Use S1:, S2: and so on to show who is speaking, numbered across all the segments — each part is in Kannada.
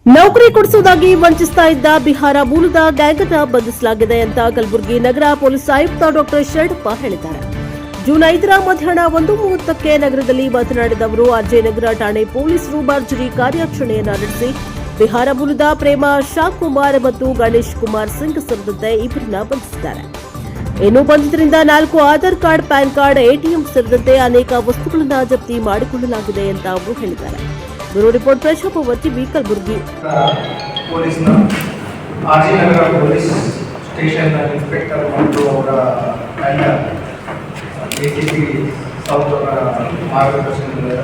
S1: ನೌಕರಿ ಕೊಡಿಸುವುದಾಗಿ ವಂಚಿಸ್ತಾ ಇದ್ದ ಬಿಹಾರ ಮೂಲದ ಗ್ಯಾಂಗ್ ಅನ್ನು ಬಂಧಿಸಲಾಗಿದೆ ಅಂತ ಕಲಬುರಗಿ ನಗರ ಪೊಲೀಸ್ ಆಯುಕ್ತ ಡಾಕ್ಟರ್ ಶರಣಪ್ಪ ಹೇಳಿದ್ದಾರೆ. ಜೂನ್ 5ರ ಮಧ್ಯಾಹ್ನ 1:30ಕ್ಕೆ ನಗರದಲ್ಲಿ ಮಾತನಾಡಿದ ಅವರು, ಅಜಯನಗರ ಠಾಣೆ ಪೊಲೀಸರು ಭರ್ಜರಿ ಕಾರ್ಯಾಚರಣೆಯನ್ನು ನಡೆಸಿ ಬಿಹಾರ ಮೂಲದ ಪ್ರೇಮ ಶಾ ಕುಮಾರ್ ಮತ್ತು ಗಣೇಶ್ ಕುಮಾರ್ ಸಿಂಗ್ ಸೇರಿದಂತೆ ಇಬ್ಬರನ್ನ ಬಂಧಿಸಿದ್ದಾರೆ. ಇನ್ನು ಬಂಧಿತರಿಂದ 4 Aadhaar card, PAN card, ATM ಸೇರಿದಂತೆ ಅನೇಕ ವಸ್ತುಗಳನ್ನು ಜಪ್ತಿ ಮಾಡಿಕೊಳ್ಳಲಾಗಿದೆ ಅಂತ ಅವರು ಹೇಳಿದ್ದಾರೆ. ಬ್ಯೂರೋ ರಿಪೋರ್ಟ್ ಪ್ರಶಾಪ ಟಿವಿ ಕಲಬುರಗಿ.
S2: ಪೊಲೀಸ್ನ ಅಜಯನಗರ ಪೊಲೀಸ್ ಸ್ಟೇಷನ್ ಇನ್ಸ್ಪೆಕ್ಟರ್ ಮತ್ತು ಅವರ ತಂಡ ಎಸಿಪಿ ಸೌತ್ ಅವರ ಮಾರ್ಗದರ್ಶನದಲ್ಲಿ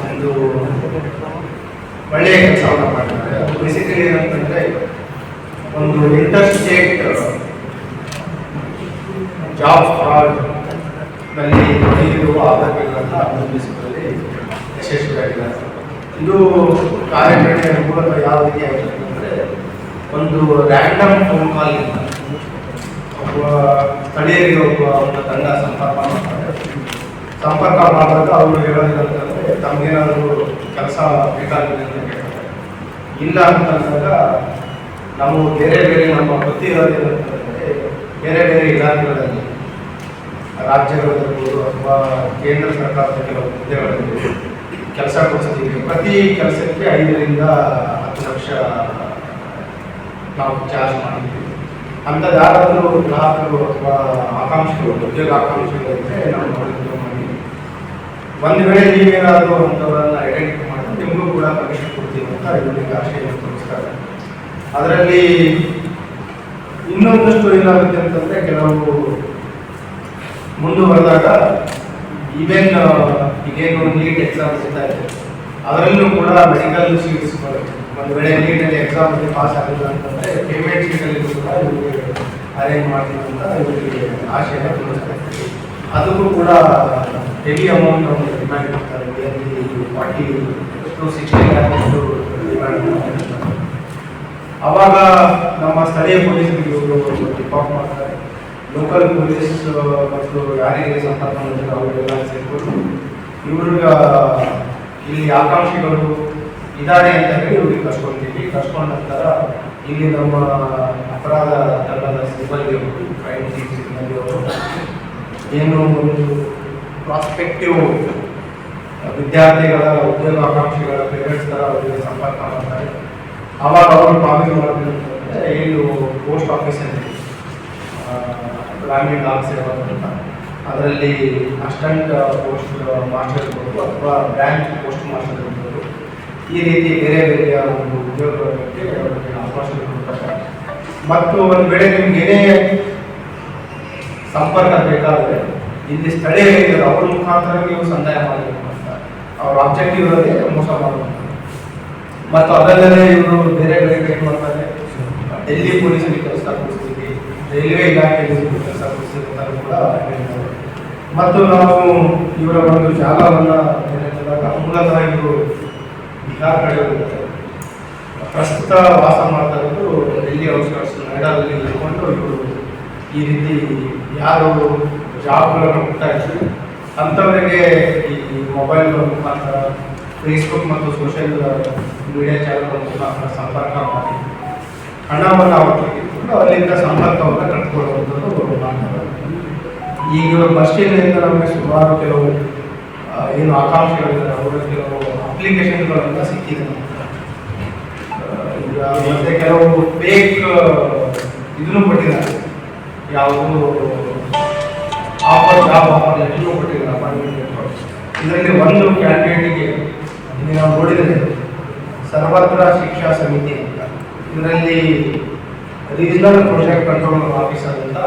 S2: ಒಂದು ಒಳ್ಳೆಯ ಕೆಲಸವನ್ನು ಮಾಡ್ತಾರೆ. ಅದು ಬೇಸಿಕಲಿ ಏನಂತಂದರೆ ಒಂದು ಇಂಟರ್ ಸ್ಟೇಟ್ ಜಾಬ್ ಫ್ರಾಡ್ನಲ್ಲಿ ತೊಡಗಿರುವ ಆರೋಪಿಗಳನ್ನು ಬಂಧಿಸುವುದರಲ್ಲಿ ಯಶಸ್ವಿಯಾಗಿದ್ದಾರೆ. ಇದು ಕಾರ್ಯಾಚರಣೆಯ ಮೂಲಕ ಯಾವ ರೀತಿ ಆಗಿದೆ ಅಂದರೆ, ಒಂದು ರ್ಯಾಂಡಮ್ ಫೋನ್ ಕಾಲ್ ಒಬ್ಬ ಸ್ಥಳೀಯರಿಗೆ ಒಂದು ತಂಡ ಸಂಪರ್ಕ ಮಾಡಿದಾಗ ಅವರು ಹೇಳೋದಂತಂದರೆ, ತಮಗೇನಾದರೂ ಕೆಲಸ ಬೇಕಾಗಿದೆ ಅಂತ ಹೇಳ್ತಾರೆ. ಇಲ್ಲ ಅಂತಂದಾಗ ನಾವು ಬೇರೆ ನಮ್ಮ ವೃತ್ತಿ ಇರೋದೇನಂತಂದರೆ, ಬೇರೆ ಇಲಾಖೆಗಳಲ್ಲಿ ರಾಜ್ಯಗಳಲ್ಲಿರ್ಬೋದು ಅಥವಾ ಕೇಂದ್ರ ಸರ್ಕಾರದ ಕೆಲವು ಹುದ್ದೆಗಳಲ್ಲಿ ಕೆಲಸ ಕೊಡಿಸ್ತೀವಿ. ಪ್ರತಿ ಕೆಲಸಕ್ಕೆ 5ರಿಂದ 10 ಲಕ್ಷ ನಾವು ಚಾರ್ಜ್ ಮಾಡಿದ್ದೀವಿ. ಅಂಥದ್ದು ಯಾರಾದರೂ ಗ್ರಾಹಕರು ಅಥವಾ ಉದ್ಯೋಗ ಆಕಾಂಕ್ಷಿಗಳಿದ್ದರೆ ನಾವು ನೋಡಿದ್ದು ಮಾಡಿ, ಒಂದು ವೇಳೆ ನೀವೇನಾದರೂ ಅಂಥವರನ್ನು ಐಡೆಂಟಿಫೈ ಮಾಡಿದ್ರೆ ನಿಮಗೂ ಕೂಡ ಕಮಿಷನ್ ಕೊಡ್ತೀವಿ ಅಂತ ಇವರಿಗೆ ಆಶಯವನ್ನು ತೋರಿಸ್ತಾರೆ. ಅದರಲ್ಲಿ ಇನ್ನೊಂದಷ್ಟು ಏನಾಗುತ್ತೆ ಅಂತಂದರೆ, ಕೆಲವು ಮುಂದುವರೆದಾಗ ಈವೇನ್ ಈಗೇನು ನೀಟ್ ಎಕ್ಸಾಮ್ ಸಿಗ್ತಾ ಇದೆ, ಅದರಲ್ಲೂ ಕೂಡ ಮೆಡಿಕಲ್ ಸೀಟ್ಸ್ ಒಂದು ವೇಳೆ ನೀಟಲ್ಲಿ ಎಕ್ಸಾಮಲ್ಲಿ ಪಾಸ್ ಆಗಿಲ್ಲ ಅಂತಂದರೆ ಪೇಮೆಂಟ್ ಶೀಟಲ್ಲಿ ಕೂಡ ಇವರಿಗೆ ಅರೇಂಜ್ ಮಾಡ್ತೀವಿ ಅಂತ ಇವರಿಗೆ ಆಶೆಯನ್ನು ತೋರಿಸ್ತಾರೆ. ಅದಕ್ಕೂ ಕೂಡ ಹೆವಿ ಅಮೌಂಟ್ ಒಂದು ಡಿಮ್ಯಾಂಡ್ ಮಾಡ್ತಾರೆ. 40 to 60 ಲ್ಯಾಕ್ಸ್ ಡಿಮ್ಯಾಂಡ್ ಮಾಡ್ತಾರೆ. ಆವಾಗ ನಮ್ಮ ಸ್ಥಳೀಯ ಪೊಲೀಸರಿಗೆ ಇವರು ರಿಪೋರ್ಟ್ ಮಾಡ್ತಾರೆ. ಲೋಕಲ್ ಪೊಲೀಸ್ ಮತ್ತು ಯಾರಿಗೆ ಸಂಪರ್ಕ ಮಾಡಿದ್ರೆ ಅವರಿಗೆಲ್ಲ ಸೇರಿಕೊಂಡು ಇವ್ರಿಗೆ ಇಲ್ಲಿ ಆಕಾಂಕ್ಷಿಗಳು ಇದ್ದಾರೆ ಅಂತ ಹೇಳಿ ಇವ್ರಿಗೆ ಕರ್ಸ್ಕೊಳ್ತೀವಿ. ಕರ್ಸ್ಕೊಂಡ ನಂತರ ಇಲ್ಲಿ ನಮ್ಮ ಅಪರಾಧ ತಂಡದ ಸಿಬ್ಬಂದಿ ಕ್ರೈಮ್ ಟೀಮ್ ಸಿಬ್ಬಂದಿಯವರು ಏನು ಒಂದು ಪ್ರಾಸ್ಪೆಕ್ಟಿವ್ ವಿದ್ಯಾರ್ಥಿಗಳ ಉದ್ಯೋಗ ಆಕಾಂಕ್ಷಿಗಳ ಪೇರೆಂಟ್ಸ್ ಥರ ಅವರಿಗೆ ಸಂಪರ್ಕ ಮಾಡ್ತಾರೆ. ಆವಾಗ ಅವರು ಪ್ರಾಮಿಸ್ ಮಾಡೋದು ಅಂತಂದರೆ, ಏನು ಪೋಸ್ಟ್ ಆಫೀಸಲ್ಲಿ ಗ್ರಾಮೀಣ ಲಾಕ್ ಸೇವಾ ಅಂತ, ಅದರಲ್ಲಿ ಅಸಿಸ್ಟೆಂಟ್ ಪೋಸ್ಟ್ ಮಾಸ್ಟರ್ ಇರ್ಬೋದು ಅಥವಾ ಬ್ಯಾಂಕ್ ಪೋಸ್ಟ್ ಮಾಸ್ಟರ್ ಇರ್ಬೋದು, ಈ ರೀತಿ ಬೇರೆಯ ಒಂದು ಉದ್ಯೋಗಕ್ಕೆ ಅವರಿಗೆ ಅವಕಾಶ ಕೊಡ್ತಾರೆ. ಮತ್ತು ಒಂದು ವೇಳೆ ನಿಮ್ಗೆ ಏನೇ ಸಂಪರ್ಕ ಬೇಕಾದರೆ ಇಲ್ಲಿ ಸ್ಥಳೀಯರಿಗೆ ಅವ್ರ ಮುಖಾಂತರ ನೀವು ಸಂದಾಯ ಮಾಡಬೇಕು ಅಂತ ಅವ್ರ ಆಬ್ಜೆಕ್ಟಿವ್ ಇರೋದೇ ಮೋಸ ಮಾಡಬೇಕು. ಮತ್ತು ಅದಲ್ಲದೆ ಇವರು ಬೇರೆ ಏನು ಮಾಡ್ತಾರೆ, ಡೆಲ್ಲಿ ಪೊಲೀಸರಿಗೆ ಕೆಲಸ ಕೊಡಿಸ್ತೀವಿ, ರೈಲ್ವೆ ಇಲಾಖೆಯಲ್ಲಿ ಕೆಲಸ ಕೊಡಿಸ್ತೀವಿ ಅಂತ ಕೂಡ ಹೇಳ್ತಾರೆ. ಮತ್ತು ನಾವು ಇವರ ಒಂದು ಜಾಗವನ್ನು ಮೂಲತಃ ಇವರು ಬಿಹಾರ ಕಡೆ ಹೋಗ್ತಾರೆ. ಪ್ರಸ್ತುತ ವಾಸ ಮಾಡ್ತಾ ಇದ್ದು ಡೆಲ್ಲಿ ಔಟ್ಸ್ಕರ್ಟ್ಸ್ ನೋಯ್ಡಾದಲ್ಲಿ ಇಟ್ಕೊಂಡು ಇವರು ಈ ರೀತಿ ಯಾರು ಜಾಬ್ಗಳನ್ನು ಹೋಗ್ತಾ ಇದ್ರು ಅಂಥವರಿಗೆ ಈ ಮೊಬೈಲ್ಗಳ ಮುಖಾಂತರ, ಫೇಸ್ಬುಕ್ ಮತ್ತು ಸೋಷಿಯಲ್ ಮೀಡಿಯಾ ಚಾನಲ್ಗಳ ಮುಖಾಂತರ ಸಂಪರ್ಕ ಮಾಡಿ ಹಣವನ್ನು ಅವರಿಗೆ ಅಲ್ಲಿಂದ ಸಂಪರ್ಕವನ್ನು ಕಟ್ಕೊಳ್ಳುವಂಥದ್ದು ಮಾಡ್ತಾರೆ. ಈಗ ಬಸ್ ಸ್ಟ್ಯಾಂಡಿಂದ ನಮಗೆ ಸುಮಾರು ಕೆಲವು ಏನು ಆಕಾಂಕ್ಷೆಗಳಿದ್ದಾರೆ ಅವರ ಕೆಲವು ಅಪ್ಲಿಕೇಶನ್ಗಳನ್ನು ಸಿಕ್ಕಿದೆ. ಈಗ ಮತ್ತೆ ಕೆಲವು ಫೇಕ್ ಇದನ್ನು ಕೊಟ್ಟಿದ್ದಾರೆ, ಯಾವುದು ಜಾಬ್ ಆಫರ್ ಲೆಟರ್ನೂ ಕೊಟ್ಟಿದ್ದಾರೆ, ಅಪಾಯಿಂಟ್ಮೆಂಟ್ ಲೆಟರ್. ಇದರಲ್ಲಿ ಒಂದು ಕ್ಯಾಂಡಿಡೇಟಿಗೆ ನಾವು ನೋಡಿದರೆ ಸರ್ವತ್ರ ಶಿಕ್ಷಾ ಸಮಿತಿ ಅಂತ, ಇದರಲ್ಲಿ ರೀಜನಲ್ ಪ್ರಾಜೆಕ್ಟ್ ಕಂಟ್ರೋಲ್ ಆಫೀಸರ್ ಅಂತ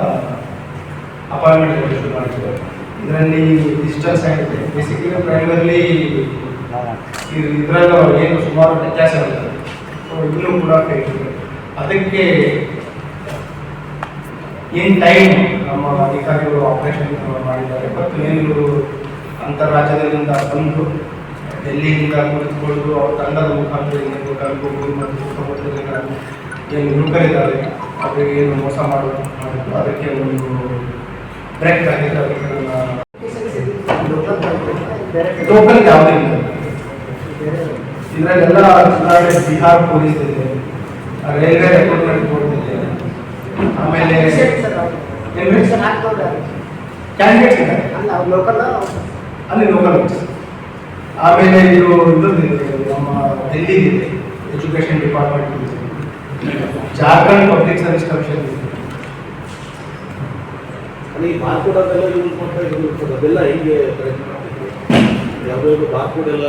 S2: ಅಪಾಯಿಂಟ್ಮೆಂಟ್ ಲೆಟರ್ ಮಾಡಿದ್ದಾರೆ. ಇದರಲ್ಲಿ ಡಿಸ್ಟೆನ್ಸ್ ಆಗಿದೆ. ಬೇಸಿಕಲಿ ಪ್ರೈಮರ್ಲಿ ಇದರಲ್ಲೂ ಏನು ಸುಮಾರು ವ್ಯತ್ಯಾಸಗಳಿದೆ. ಸೊ ಇದನ್ನು ಕೂಡ ಕೈಗೊಂಡಿದೆ. ಅದಕ್ಕೆ ಇನ್ ಟೈಮ್ ನಮ್ಮ ಅಧಿಕಾರಿಗಳು ಆಪರೇಷನ್ ಮಾಡಿದ್ದಾರೆ. ಮತ್ತು ಏನು ಅಂತರ್ರಾಜ್ಯದಿಂದ ಬಂದು ಡೆಲ್ಲಿಯಿಂದ ಕುಳಿತುಕೊಂಡು ಅವ್ರ ತಂಡದ ಮುಖಾಂತರ ಏನು ಕಲ್ಪುರು ಮತ್ತು ಸುತ್ತಮುತ್ತಲಿನ ಏನು ಯುವಕರಿದ್ದಾರೆ ಅವರಿಗೆ ಏನು ಮೋಸ ಮಾಡಿದ್ರು ಅದಕ್ಕೆ ಒಂದು ಬ್ರೇಕ್ ಆಗಿದೆ. ಅದಕ್ಕೆ ಲೋಕಲ್ ಯಾವುದೇ ಇಲ್ಲ. ಇದರಲ್ಲೆಲ್ಲ ಉದಾಹರಣೆ ಬಿಹಾರ್ ಪೊಲೀಸ್ ಇದೆ, ರೈಲ್ವೆ ರೆಕ್ರೂಟ್ಮೆಂಟ್ ಬೋರ್ಡ್ ಇದೆ, ಆಮೇಲೆ ಕ್ಯಾಂಡಿಡೇಟ್ಸ್ ಇದ್ದಾರೆ ಅಲ್ಲಿ ಲೋಕಲ್, ಆಮೇಲೆ ಇದು ನಮ್ಮ ಡೆಲ್ಲಿ ಇದೆ ಎಜುಕೇಶನ್ ಡಿಪಾರ್ಟ್ಮೆಂಟ್ ಇದೆ, ಜಾರ್ಖಂಡ್ ಪಬ್ಲಿಕ್ ಸರ್ವಿಸ್ ಕಮಿಷನ್ ಇದೆ.
S3: ಈ ಬಾರ್ಕೋಡ್ ಅದೆಲ್ಲ ಯೂಸ್ ಮಾಡ್ತಾ ಇರೋದು ಅದೆಲ್ಲ ಹೇಗೆ ಯಾವುದಾದ್ರು ಬಾರ್ಕೋಡ್ ಎಲ್ಲ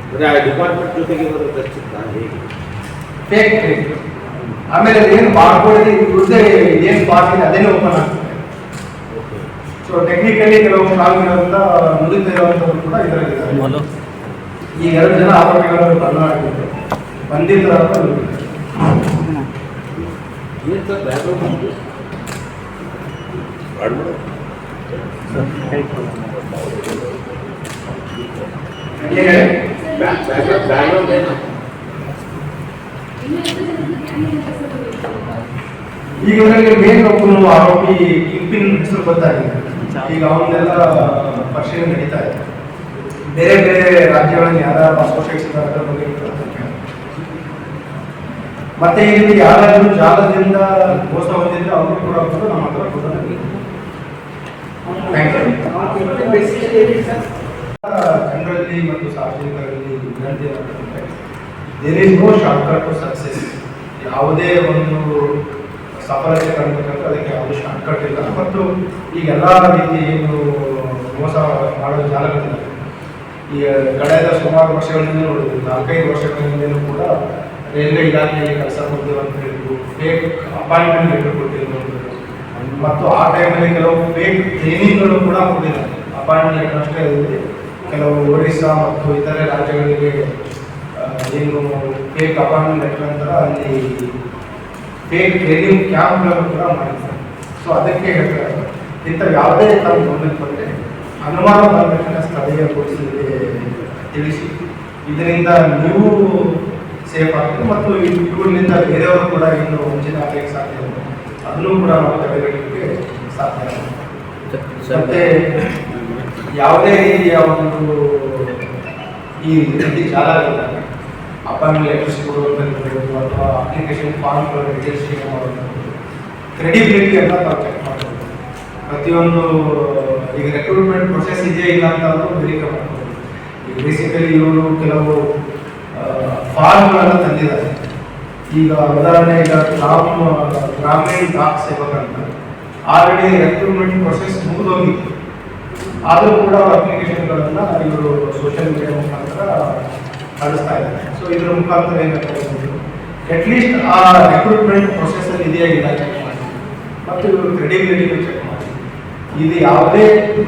S3: ಅಂದರೆ ಆ ಡಿಪಾರ್ಟ್ಮೆಂಟ್ ಜೊತೆಗೆ ಏನಾದರೂ ಖರ್ಚಿತ್ತಾ ಹೇಗೆ
S2: ಫೇಕ್ ಆಮೇಲೆ ಏನು ಬಾರ್ಕೋಡ್ ಇವ್ರದ್ದೇ ಏನು ಪಾರ್ಟ್ ಇದೆ ಅದೇನೇ ಓಪನ್ ಆಗ್ತದೆ. ಸೊ ಟೆಕ್ನಿಕಲಿ ಕೆಲವು ಸ್ಟ್ರಾಂಗ್ ಇರೋದ್ರಿಂದ ನುರಿತ ಇರುವಂಥವ್ರು ಕೂಡ ಇದರಲ್ಲಿದ್ದಾರೆ. ಈ 2 ಜನ ಆರೋಪಿಗಳು ಕರ್ನಾಟಕದಲ್ಲಿ ಬಂದಿದ್ದರು ಅಂತ
S3: ಏನು ಸರ್ ಬ್ಯಾಕ್ಗ್ರೌಂಡ್ ಬ್ಯಾಕ್ಗ್ರೌಂಡ್ ಏನು
S2: ಈಗ ಮೇನ್ ಒಬ್ಬನು ಆರೋಪಿ ಕಿಂಪಿನ್ ಹೆಸರು ಗೊತ್ತಾಗಿದೆ. ಈಗ ಅವನ್ನೆಲ್ಲ ಪರಿಶೀಲನೆ ನಡೀತಾ ಇದೆ. ಬೇರೆ ಬೇರೆ ರಾಜ್ಯಗಳಲ್ಲಿ ಯಾರು ಅಸೋಸಿಯೇಟ್ಸ್ ಅದರ ಬಗ್ಗೆ ಮತ್ತೆ ಇಲ್ಲಿ ಯಾರಾದ್ರೂ ಜಾಲದಿಂದ ಮೋಸ ಹೊಂದಿದ್ರೆ ಅವರು ಕೂಡ ನಮ್ಮ ಹತ್ರ ಜನರಲ್ಲಿ ಮತ್ತು ಸಾರ್ವಜನಿಕರಲ್ಲಿ ವಿನಂತಿ ಏನಂತಂದ್ರೆ there is no shortcut to success. ಯಾವುದೇ ಒಂದು ಸಫಲತೆ ಕಾಣಬೇಕಂದ್ರೆ ಅದಕ್ಕೆ ಯಾವುದೇ ಶಾರ್ಟ್ಕಟ್ ಇಲ್ಲ. ಮತ್ತು ಈಗ ಎಲ್ಲ ರೀತಿ ಏನು ಮೋಸ ಮಾಡೋ ಜಾಲಗಳಿಲ್ಲ. ಈಗ ಕಳೆದ ಸುಮಾರು ವರ್ಷಗಳಿಂದ ನೋಡಿದ್ವಿ, 4-5 ವರ್ಷಗಳಿಂದಲೂ ಕೂಡ ರೈಲ್ವೆ ಇಲಾಖೆಯಲ್ಲಿ ಕೆಲಸ ಕೊಡ್ತೀವಂತ ಹೇಳಿದ್ರು, ಫೇಕ್ ಅಪಾಯಿಂಟ್ಮೆಂಟ್ ಲೆಟರ್ ಕೊಟ್ಟಿರುವಂಥದ್ದು, ಮತ್ತು ಆ ಟೈಮಲ್ಲಿ ಕೆಲವು ಫೇಕ್ ಟ್ರೈನಿಂಗ್ಗಳು ಕೂಡ ಕೊಟ್ಟಿದ್ದಾರೆ. ಅಪಾಯಿಂಟ್ಮೆಂಟ್ ಲೆಟರ್ ಅಷ್ಟೇ ಅಲ್ಲದೆ ಕೆಲವು ಒರಿಸ್ಸಾ ಮತ್ತು ಇತರೆ ರಾಜ್ಯಗಳಿಗೆ ಏನು ಫೇಕ್ ಅಪಾಯಿಂಟ್ಮೆಂಟ್ ಲೆಟರ್ ನಂತರ ಅಲ್ಲಿ ಫೇಕ್ ಟ್ರೈನಿಂಗ್ ಕ್ಯಾಂಪ್ಗಳನ್ನು ಕೂಡ ಮಾಡಿದ್ದಾರೆ. ಸೊ ಅದಕ್ಕೆ ಹೇಳ್ತಾರೆ, ಇಂಥ ಯಾವುದೇ ತಾವು ಗಮನಕ್ಕೆ ಬಂದರೆ ಅನುಮಾನ ಬಂದ ತಕ್ಷಣ ಸ್ಥಳೀಯ ಪೊಲೀಸರಿಗೆ ತಿಳಿಸಿ, ಇದರಿಂದ ನೀವು ಸೇಫ್ ಆಗ್ತದೆ ಮತ್ತು ಇವುಗಳಿಂದ ಬೇರೆಯವರು ಕೂಡ ಇನ್ನು ವಂಚನೆ ಆಗಲಿಕ್ಕೆ ಸಾಧ್ಯ ಇದೆ. ಅದನ್ನು ಕೂಡ ನಾವು ತಡೆಗಟ್ಟಲಿಕ್ಕೆ ಸಾಧ್ಯ. ಮತ್ತೆ ಯಾವುದೇ ರೀತಿಯ ಒಂದು ಈ ರೀತಿ ಜಾಲಗಳಿಂದ ಅಪಾಯಿಂಟ್ಮೆಂಟ್ ಲೆಟರ್ಸ್ ಕೊಡುವಂಥದ್ದು ಅಥವಾ ಅಪ್ಲಿಕೇಶನ್ ಫಾರ್ಮ್ಗಳ ರಿಜಿಸ್ಟ್ರೇಷನ್ ಮಾಡುವಂಥದ್ದು, ಕ್ರೆಡಿಬಿಲಿಟಿಯನ್ನು ನಾವು ಚೆಕ್ ಮಾಡ್ಬೋದು. ಪ್ರತಿಯೊಂದು ಈಗ ರೆಕ್ರೂಟ್ಮೆಂಟ್ ಪ್ರೊಸೆಸ್ ಇದೆಯಾ ಇಲ್ಲ ಅಂತ ವೆರಿಫೈ ಮಾಡ್ಬೋದು. ಈಗ ಬೇಸಿಕಲಿ ಇವರು ಕೆಲವು ಫಾರ್ಮ್ಗಳನ್ನು ತಂದಿದ್ದಾರೆ. ಈಗ ಉದಾಹರಣೆ ಈಗ ಗ್ರಾಮೀಣ ಡಾಕ್ ಸೇವಕ ಅಂತ ಆಲ್ರೆಡಿ ರೆಕ್ರೂಟ್ಮೆಂಟ್ ಪ್ರೊಸೆಸ್ ಮುಗಿದೋಗಿತ್ತು, ಆದರೂ ಕೂಡ ಅಪ್ಲಿಕೇಶನ್ಗಳನ್ನು ಇವರು ಸೋಷಿಯಲ್ ಮೀಡಿಯಾ ಮುಖಾಂತರ ನಡೆಸ್ತಾ ಇದ್ದಾರೆ. ಸೊ ಇದರ ಮುಖಾಂತರ ಏನಾಗ್ತದೆ, ಅಟ್ಲೀಸ್ಟ್ ಆ ರೆಕ್ರೂಟ್ಮೆಂಟ್ ಪ್ರೊಸೆಸ್ಸಲ್ಲಿ ಇದೆಯಾ ಇಲ್ಲ ಚೆಕ್ ಮಾಡಿ, ಮತ್ತು ಇವರು ಕ್ರೆಡಿಬಿಲಿಟಿಗೂ ಚೆಕ್ ಮಾಡಿ. ಇದು ಯಾವುದೇ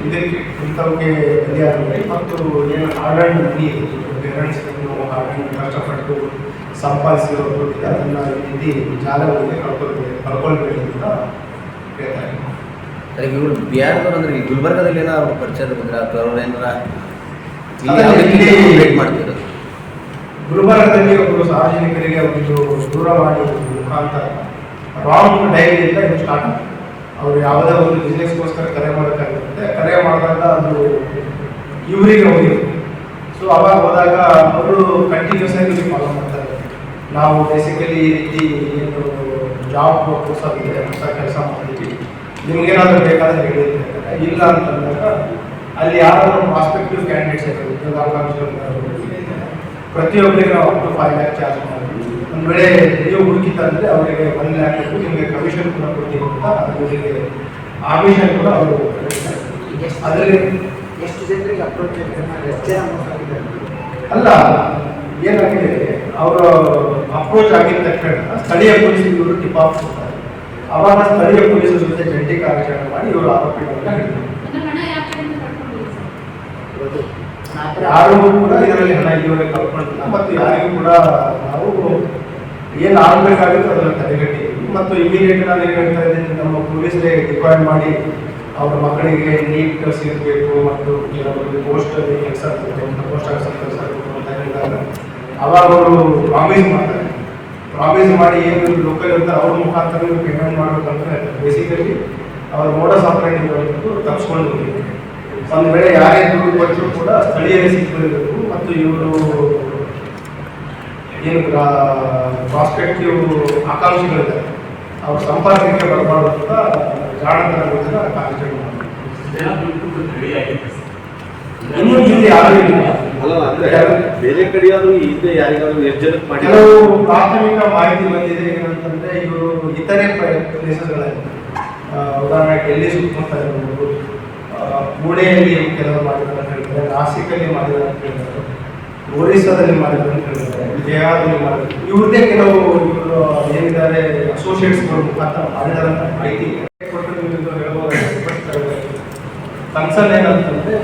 S2: ಇದಕ್ಕೆ ಇಂಥವಕ್ಕೆ ಬಲಿಯಾದರೆ ಮತ್ತು ಏನು ಹಾರ್ಡ್ ಆ್ಯಂಡ್ ಮನಿ ಪೇರೆಂಟ್ಸ್ ಕಷ್ಟಪಟ್ಟು ಸಂಪಾದಿಸಿರೋ ದುಡ್ಡಿದೆ ಅದನ್ನು ಈ ರೀತಿ ಜಾಲಗಳಿಗೆ ಕಳ್ಕೊಳ್ಬೇಕು ಅಂತ ಹೇಳ್ತಾರೆ.
S4: ಸರಿ, ಇವರು ಬಿಹಾರದವ್ರು ಅಂದ್ರೆ ಈ ಗುಲ್ಬರ್ಗದಲ್ಲಿ ಏನಾದ್ರು ಪರಿಚಯ ಬಂದ್ರೆ ಅಥವಾ ಅವ್ರು ಏನಾರ ಮಾಡ್ತಿದ್ರು?
S2: ಗುಲ್ಬರ್ಗದಲ್ಲಿ ಒಬ್ಬರು ಸಾರ್ವಜನಿಕರಿಗೆ ಒಂದು ದೂರವಾಣಿ ಮುಖಾಂತರ ರಾಂಗ್ ಡೈರಿಯಿಂದ ಇದು ಸ್ಟಾರ್ಟ್ ಆಗ್ತದೆ. ಅವರು ಯಾವುದೇ ಒಂದು ಬಿಸ್ನೆಸ್ಗೋಸ್ಕರ ಕರೆ ಮಾಡೋಕ್ಕಾಗಿರುತ್ತೆ. ಕರೆ ಮಾಡಿದಾಗ ಅದು ಇವರಿಗೆ ಹೋಗಿರುತ್ತೆ. ಸೊ ಅವಾಗ ಹೋದಾಗ ಅವರು ಕಂಟಿನ್ಯೂಸ್ ಆಗಿ ಫಾಲೋ ಮಾಡ್ತಾರೆ. ನಾವು ಬೇಸಿಕಲಿ ಈ ರೀತಿ ಏನು ಜಾಬ್ ಕೊಡ್ಸೋದಿದೆ ಹೊಸ ಕೆಲಸ ಮಾಡ್ತೀವಿ, ನಿಮ್ಗೇನಾದರೂ ಬೇಕಾದರೆ ಹೇಳಿರ್ತಾರೆ. ಇಲ್ಲ ಅಂತಂದಾಗ ಅಲ್ಲಿ ಯಾರಾದರೂ ಪ್ರಾಸ್ಪೆಕ್ಟಿವ್ ಕ್ಯಾಂಡಿಡೇಟ್ಸ್ ಇರ್ತಾರೆ, ಉದ್ಯೋಗಾಕಾಂಕ್ಷಿಗಳು, ಪ್ರತಿಯೊಬ್ಬರಿಗೆ ನಾವು ಅಪ್ ಟು 5 lakh ಚಾರ್ಜ್ ಮಾಡ್ತೀವಿ. ಒಂದು ವೇಳೆ ನೀವು ಹುಡುಕಿತ್ತಂದರೆ ಅವರಿಗೆ 1 lakh ಕೊಟ್ಟು ನಿಮಗೆ ಕಮಿಷನ್ ಕೂಡ ಕೊಡ್ತೀವಿ ಅಂತ ಅವರಿಗೆ ಆಮಿಷನ್ ಕೂಡ ಅವರು ಅದರಲ್ಲಿ
S5: ಎಷ್ಟು ಜನರಿಗೆ ಅಪ್ರೋಚ್
S2: ಅಲ್ಲ ಏನಾಗಿದೆ, ಅವರು ಅಪ್ರೋಚ್ ಆಗಿದ ತಕ್ಷಣ ಸ್ಥಳೀಯ ಪೊಲೀಸರಿಗೆ ಇವರು ಟಿಪ್ ಆಫ್ ಕೊಡ್ತಾರೆ. ಅವಾಗ ಸ್ಥಳೀಯ ಪೊಲೀಸರ ಜೊತೆ ಜಂಟಿ ಕಾರ್ಯಾಚರಣೆ ಮಾಡಿ ಇವರು ಆರೋಪಿಗಳನ್ನ ಹಿಡಿದ್ರು. ಯಾರೂ ಕೂಡ ಇದರಲ್ಲಿ ಹಣ ಇಲ್ಲಿವರೆಗೆ ಕಳ್ಕೊಂಡಿಲ್ಲ ಮತ್ತು ಯಾರಿಗೂ ಕೂಡ ನಾವು ಏನು ಆಗಬೇಕಾಗುತ್ತೆ ಅದನ್ನು ತಡೆಗಟ್ಟಿದ್ದೀವಿ. ಮತ್ತು ಇಮಿಡಿಯೇಟ್ ನಾನು ಏನು ಹೇಳ್ತಾ ಇದ್ದೀನಿ, ನಮ್ಮ ಪೊಲೀಸರೇ ಡಿಪಾಯಿಂಟ್ ಮಾಡಿ ಅವ್ರ ಮಕ್ಕಳಿಗೆ ನೀಟ್ ಸಿಗಬೇಕು ಮತ್ತು ಕೆಲವೊಂದು ಪೋಸ್ಟಲ್ಲಿ ಕೆಲಸ ಪೋಸ್ಟ್ ಆಫೀಸಲ್ಲಿ ಕೆಲಸ ಅಂತ ಹೇಳಿದಾಗ ಅವಾಗ ಅವರು ಪ್ರಾಮಿಸ್ ಮಾಡ್ತಾರೆ. ಪ್ರಾಮಿಸ್ ಮಾಡಿ ಏನು ಲೋಕಲ್ ಇರ್ತಾರೆ ಅವ್ರ ಮುಖಾಂತರ ಪೇಮೆಂಟ್ ಮಾಡಬೇಕಂದ್ರೆ ಬೇಸಿಕಲಿ ಅವ್ರ ಮೋಡಸ್ ಆಪರೇಟಿಂಗ್ ತಪ್ಪಿಸ್ಕೊಂಡು ಹೋಗಿದ್ದಾರೆ. ಒಂದು ವೇಳೆ ಯಾರೇ ದುಡ್ಡು ಕೊಟ್ಟರು ಕೂಡ ಸ್ಥಳೀಯರೇ ಸಿಕ್ಕಿರಬೇಕು ಮತ್ತು ಇವರು ಏನು ಪ್ರಾಸ್ಪೆಕ್ಟಿವ್ ಆಕಾಂಕ್ಷಿಗಳಿದ್ದಾರೆ ಅವ್ರ ಸಂಪರ್ಕಕ್ಕೆ ಬರಬಾರ್ದು ಅಂತ ಜಾಣತನದಿಂದ ಕಾನ್ಸ್ಟೇಬಲ್ ಇನ್ನೂ ಹಿಂದೆ ಯಾರು ಇಲ್ಲ.
S3: ಅಲ್ಲ ಅಂದ್ರೆ ಬೇರೆ ಕಡೆಯಾದ್ರು ಹಿಂದೆ ಯಾರಿಗಾದ್ರು ಎಷ್ಟು ಜನಕ್ಕೆ ಮಾಡಿ
S2: ಕೆಲವು ಪ್ರಾಥಮಿಕ ಮಾಹಿತಿ ಬಂದಿದೆ ಏನಂತಂದ್ರೆ ಇವರು ಇತರೆ ಪ್ಲೇಸಸ್ಗಳಲ್ಲಿ ಉದಾಹರಣೆಗೆ ಡೆಲ್ಲಿ ಸುತ್ತಮುತ್ತ ಇರಬಹುದು, ಪುಣೆಯಲ್ಲಿ ಕೆಲವರು ಮಾಡಿದ್ದಾರೆ ಅಂತ ಹೇಳ್ತಾರೆ, ನಾಸಿಕಲ್ಲಿ ಮಾಡಿದ್ದಾರೆ ಅಂತ ಹೇಳ್ತಾರೆ, ಒರಿಸ್ಸಾದಲ್ಲಿ ಮಾಡಿದ್ದಾರೆ ಅಂತ ಹೇಳ್ತಾರೆ, ಬಿಹಾರದಲ್ಲಿ ಮಾಡಿದ್ದಾರೆ. ಇವ್ರದ್ದೇ ಕೆಲವು ಇವರು ಏನಿದ್ದಾರೆ ಅಸೋಸಿಯೇಟ್ಸ್ಗಳ ಮುಖಾಂತರ ಮಾಡಿದ್ದಾರೆ ಅಂತ ಮಾಹಿತಿ ಕನ್ಸರ್ನ್ ಏನಂತಂದ್ರೆ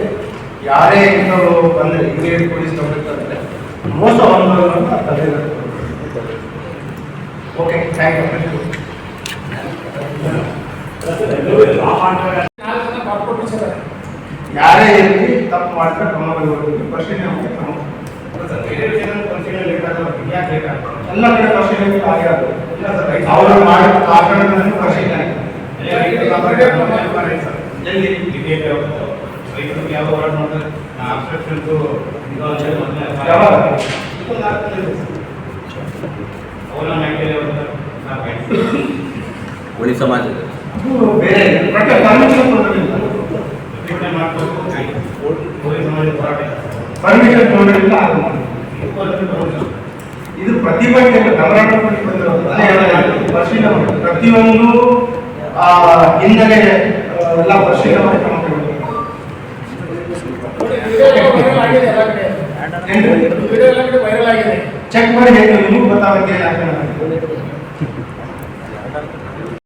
S2: ಯಾರೇ ಇಂಥವ್ರು ಬಂದರೆ ಇಮಿಡಿಯೇಟ್ ಪೊಲೀಸ್ ಕಂಪ್ಲೇಂಟ್ ಮೋಸ ಹೊಂದೋದನ್ನ ತಡೆಗಟ್ಟಬೇಕು. Okay, thank you. ಯಾರೇ ಇರಲಿ ತಪ್ಪು ಮಾಡಿದ್ರೆ ಕ್ರಮ ಕೈಗೊಳ್ಳಬೇಕು. ಪರಿಶೀಲನೆ ಮಾಡಿ ಕ್ರಮ ಎಲ್ಲ ಕಡೆ ಪರಿಶೀಲನೆ ಆಗೇ ಆಗುತ್ತೆ. ಅವರು ಮಾಡಿದ ಕಾರಣಗಳನ್ನು ಪರಿಶೀಲನೆ
S4: ಉಳಿ ಸಮಾಜ
S2: ಬೇರೆ ಪರ್ಮಿಷನ್ ತೊಗೊಂಡಿಲ್ಲ. ಇದು ಪ್ರತಿಭಟನೆ ಕರ್ನಾಟಕ ಪರಿಶೀಲನೆ ಮಾಡಿ ಪ್ರತಿಯೊಂದು ಹಿನ್ನೆಲೆ ಎಲ್ಲ ಪರಿಶೀಲನೆ ಮಾಡಿ ಕ್ರಮ ಚೆಕ್ ಮಾಡಿ ನಿಮ್ಗೆ ಗೊತ್ತಾಗುತ್ತೆ.